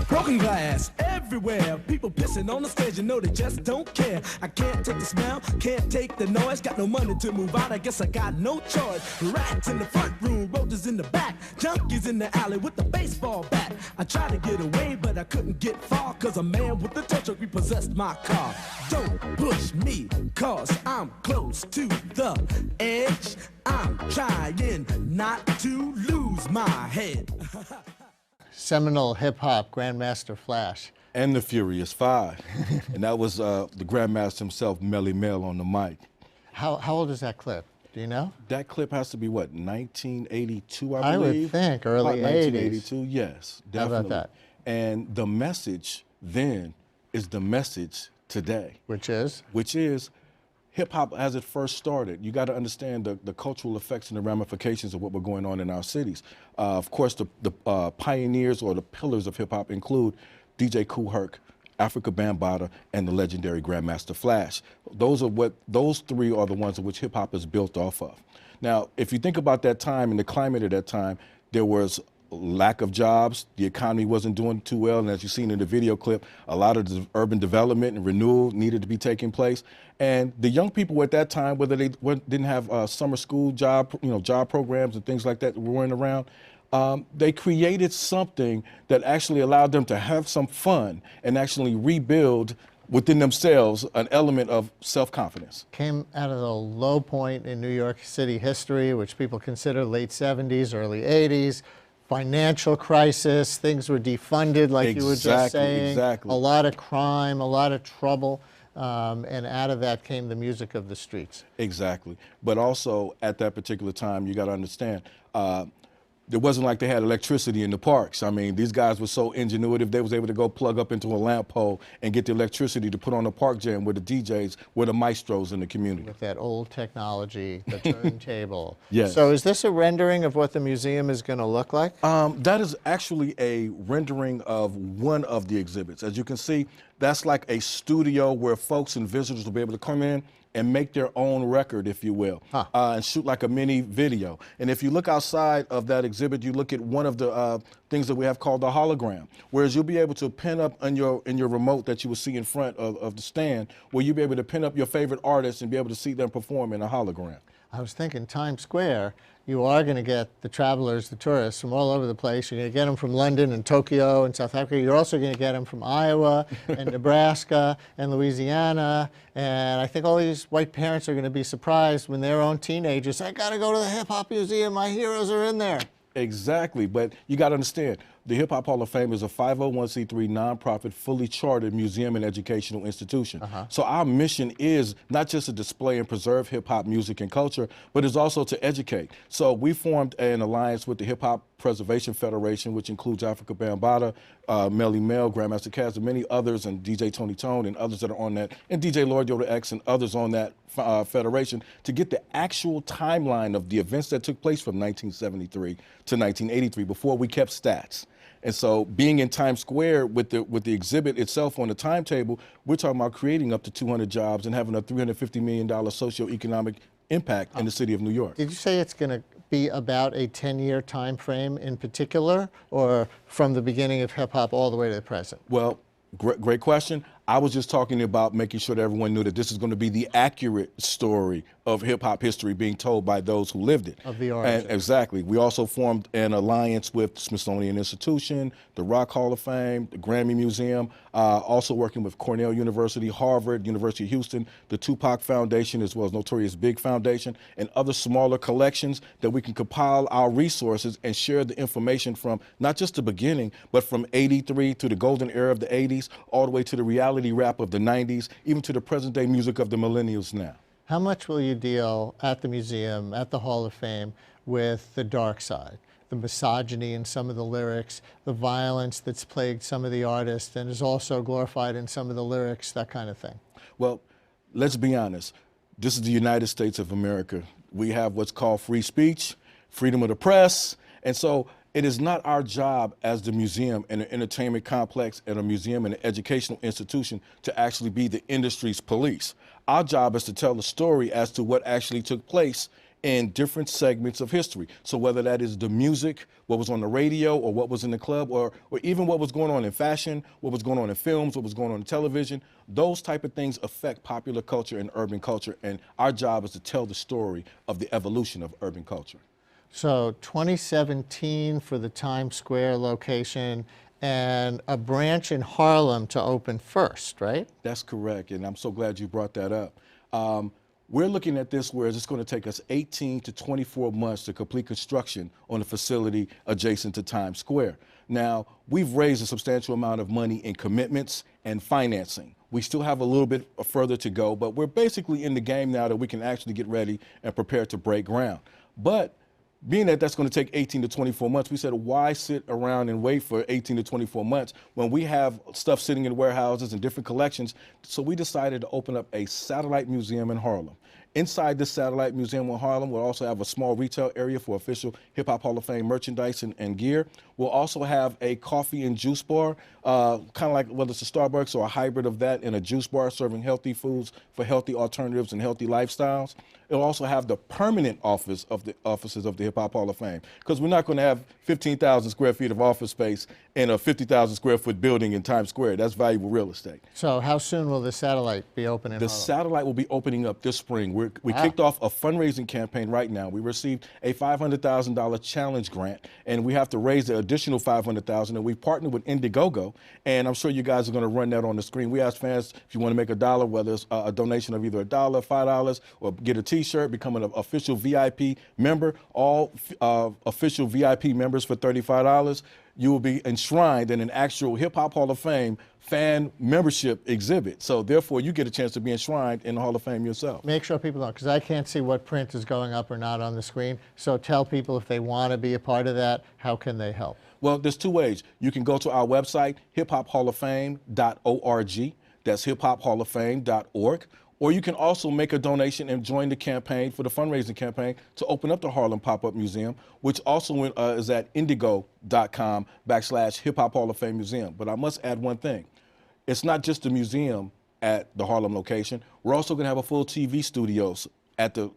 Broken glass everywhere, people pissing on the stage, you know they just don't care. I can't take the smell, can't take the noise, got no money to move out, I guess I got no choice. Rats in the front room, roaches in the back, junkies in the alley with the baseball bat. I tried to get away, but I couldn't get far, cause a man with a tow truck repossessed my car. Don't push me, cause I'm close to the edge. I'm trying not to lose my head. Seminal hip-hop Grandmaster Flash. And the Furious Five. And that was the Grandmaster himself, Melly Mel, on the mic. How old is that clip? Do you know? That clip has to be, what, 1982, I believe? would think, early 80s. 1982, yes, definitely. How about that? And the message then is the message today. Which is? Which is hip-hop as it first started. You got to understand the cultural effects and the ramifications of what were going on in our cities. Of course, the pioneers or the pillars of hip-hop include DJ Kool Herc, Africa Bambaataa, and the legendary Grandmaster Flash. Those three are the ones in which hip-hop is built off of. Now, if you think about that time and the climate at that time, there was lack of jobs, the economy wasn't doing too well, and as you've seen in the video clip, a lot of the urban development and renewal needed to be taking place. And the young people at that time, whether they didn't have summer school job programs and things like that running around, they created something that actually allowed them to have some fun and actually rebuild within themselves an element of self-confidence. Came out of the low point in New York City history, which people consider late 70s, early 80s. Financial crisis, things were defunded, like you were just saying. Exactly. A lot of crime, a lot of trouble, and out of that came the music of the streets. Exactly. But also at that particular time, you got to understand, it wasn't like they had electricity in the parks. I mean, these guys were so ingenuitive, they was able to go plug up into a lamp pole and get the electricity to put on a park jam where the DJs were the maestros in the community. With that old technology, the turntable. Yes. So is this a rendering of what the museum is going to look like? That is actually a rendering of one of the exhibits. As you can see, that's like a studio where folks and visitors will be able to come in and make their own record, if you will, and shoot like a mini video. And if you look outside of that exhibit, you look at one of the things that we have called the hologram, whereas you'll be able to pin up in your remote that you will see in front of the stand, where you'll be able to pin up your favorite artists and be able to see them perform in a hologram. I was thinking Times Square, you are going to get the travelers, the tourists from all over the place. You're going to get them from London and Tokyo and South Africa. You're also going to get them from Iowa and Nebraska and Louisiana. And I think all these white parents are going to be surprised when their own teenagers say, I got to go to the Hip Hop Museum. My heroes are in there. Exactly, but you got to understand, the Hip Hop Hall of Fame is a 501c3 nonprofit, fully chartered museum and educational institution. So our mission is not just to display and preserve hip hop music and culture, but it's also to educate. So we formed an alliance with the Hip Hop Preservation Federation, which includes Africa Bambaataa, Melly Mel, Grandmaster Caz, and many others, and DJ Tony Tone and others that are on that, and DJ Lord Yoda X and others on that federation, to get the actual timeline of the events that took place from 1973 to 1983 before we kept stats. And so being in Times Square with the exhibit itself on the timetable, we're talking about creating up to 200 jobs and having a $350 million socioeconomic impact in the city of New York. Did you say it's going to be about a 10-year time frame in particular, or from the beginning of hip hop all the way to the present? Well, great question. I was just talking about making sure that everyone knew that this is going to be the accurate story of hip-hop history being told by those who lived it. Of the origin. Exactly. We also formed an alliance with the Smithsonian Institution, the Rock Hall of Fame, the Grammy Museum, also working with Cornell University, Harvard, University of Houston, the Tupac Foundation, as well as Notorious Big Foundation, and other smaller collections that we can compile our resources and share the information from not just the beginning, but from 83 to the golden era of the 80s, all the way to the reality rap of the 90s, even to the present day music of the millennials now. How much will you deal at the museum, at the Hall of Fame, with the dark side, the misogyny in some of the lyrics, the violence that's plagued some of the artists and is also glorified in some of the lyrics, that kind of thing? Well, let's be honest. This is the United States of America. We have what's called free speech, freedom of the press, and so it is not our job as the museum and an entertainment complex and a museum and an educational institution to actually be the industry's police. Our job is to tell the story as to what actually took place in different segments of history. So whether that is the music, what was on the radio, or what was in the club, or even what was going on in fashion, what was going on in films, what was going on in television, those type of things affect popular culture and urban culture, and our job is to tell the story of the evolution of urban culture. So 2017 for the Times Square location, and a branch in Harlem to open first, right? That's correct, and I'm so glad you brought that up. We're looking at this where it's going to take us 18 to 24 months to complete construction on a facility adjacent to Times Square. Now, we've raised a substantial amount of money in commitments and financing. We still have a little bit further to go, but we're basically in the game now that we can actually get ready and prepare to break ground. But being that that's going to take 18 to 24 months, we said, why sit around and wait for 18 to 24 months when we have stuff sitting in warehouses and different collections? So we decided to open up a satellite museum in Harlem. Inside this satellite museum in Harlem, we'll also have a small retail area for official Hip Hop Hall of Fame merchandise and gear. We'll also have a coffee and juice bar, kind of like whether it's a Starbucks or a hybrid of that, and a juice bar serving healthy foods for healthy alternatives and healthy lifestyles. It'll also have the permanent offices of the Hip Hop Hall of Fame, because we're not going to have 15,000 square feet of office space in a 50,000 square foot building in Times Square. That's valuable real estate. So how soon will the satellite be open in The Harlem? satellite will be opening up this spring. We kicked off a fundraising campaign right now. We received a $500,000 challenge grant, and we have to raise the additional $500,000. And we partnered with Indiegogo, and I'm sure you guys are going to run that on the screen. We ask fans if you want to make $1, whether it's a donation of either $1, $5, or get a T-shirt, become an official VIP member. All official VIP members for $35. You will be enshrined in an actual Hip Hop Hall of Fame fan membership exhibit. So therefore, you get a chance to be enshrined in the Hall of Fame yourself. Make sure people know, because I can't see what print is going up or not on the screen. So tell people if they want to be a part of that, how can they help? Well, there's two ways. You can go to our website, hiphophalloffame.org. That's hiphophalloffame.org. Or you can also make a donation and join the campaign for the fundraising campaign to open up the Harlem Pop-Up Museum, which also is at indigo.com/Hip Hop Hall of Fame Museum. But I must add one thing. It's not just the museum at the Harlem location. We're also going to have a full TV studios at the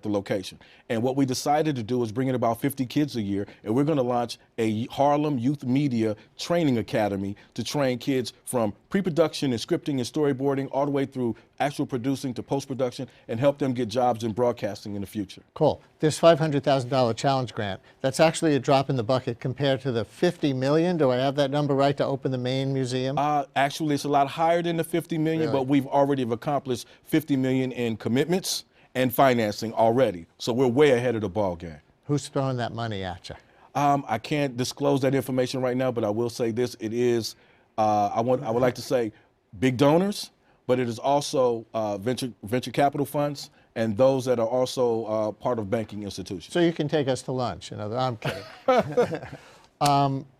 location. And what we decided to do is bring in about 50 kids a year, and we're going to launch a Harlem Youth Media Training Academy to train kids from pre-production and scripting and storyboarding all the way through actual producing to post-production, and help them get jobs in broadcasting in the future. Cool. This $500,000 challenge grant, that's actually a drop in the bucket compared to the $50 million. Do I have that number right to open the main museum? Actually, it's a lot higher than the $50 million, Really? but we've already accomplished $50 million in commitments and financing already. So we're way ahead of the ball game. Who's throwing that money at you? I can't disclose that information right now, but I will say this: it is. I would like to say big donors, but it is also venture capital funds and those that are also part of banking institutions. So you can take us to lunch. I'm kidding.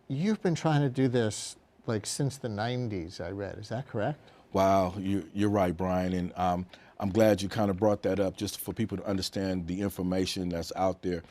You've been trying to do this like since the 90s, I read. Is that correct? Wow, you're right, Brian, and I'm glad you kind of brought that up just for people to understand the information that's out there.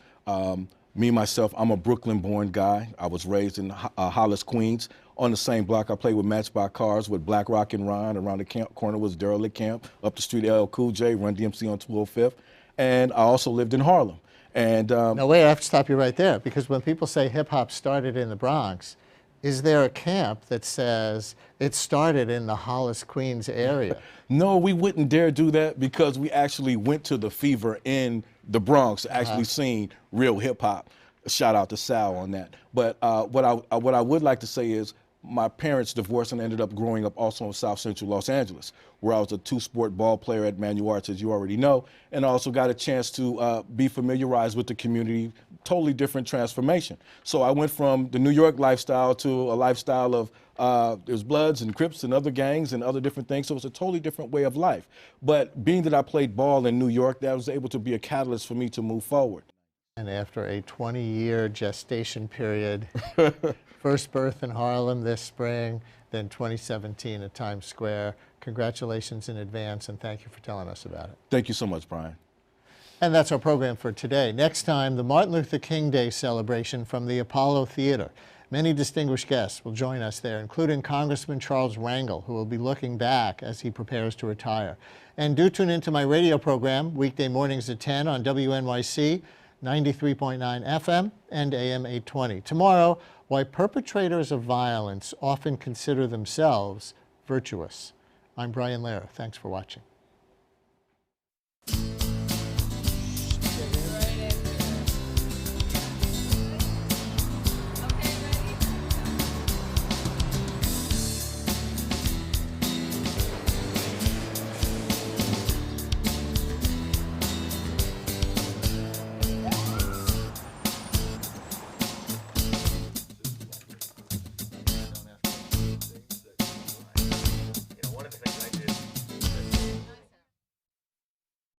Me, myself, I'm a Brooklyn-born guy. I was raised in Hollis, Queens. On the same block, I played with Matchbox Cars with Black Rock and Ron. Around the corner was Derelict Camp. Up the street, LL Cool J, Run DMC on 205th. And I also lived in Harlem. And now wait, I have to stop you right there, because when people say hip-hop started in the Bronx, is there a camp that says it started in the Hollis, Queens area? No, we wouldn't dare do that, because we actually went to the fever in the Bronx, actually seen real hip hop. Shout out to Sal on that. But what I would like to say is my parents divorced and ended up growing up also in South Central Los Angeles, where I was a two-sport ball player at Manual Arts, as you already know, and I also got a chance to be familiarized with the community, totally different transformation. So I went from the New York lifestyle to a lifestyle of there's Bloods and Crips and other gangs and other different things, so it's a totally different way of life. But being that I played ball in New York, that was able to be a catalyst for me to move forward. And after a 20-year gestation period, first birth in Harlem this spring, then 2017 at Times Square. Congratulations in advance, and thank you for telling us about it. Thank you so much, Brian. And that's our program for today. Next time, the Martin Luther King Day celebration from the Apollo Theater. Many distinguished guests will join us there, including Congressman Charles Rangel, who will be looking back as he prepares to retire. And do tune into my radio program, weekday mornings at 10 on WNYC, 93.9 FM and AM 820. Tomorrow, why perpetrators of violence often consider themselves virtuous. I'm Brian Lehrer. Thanks for watching.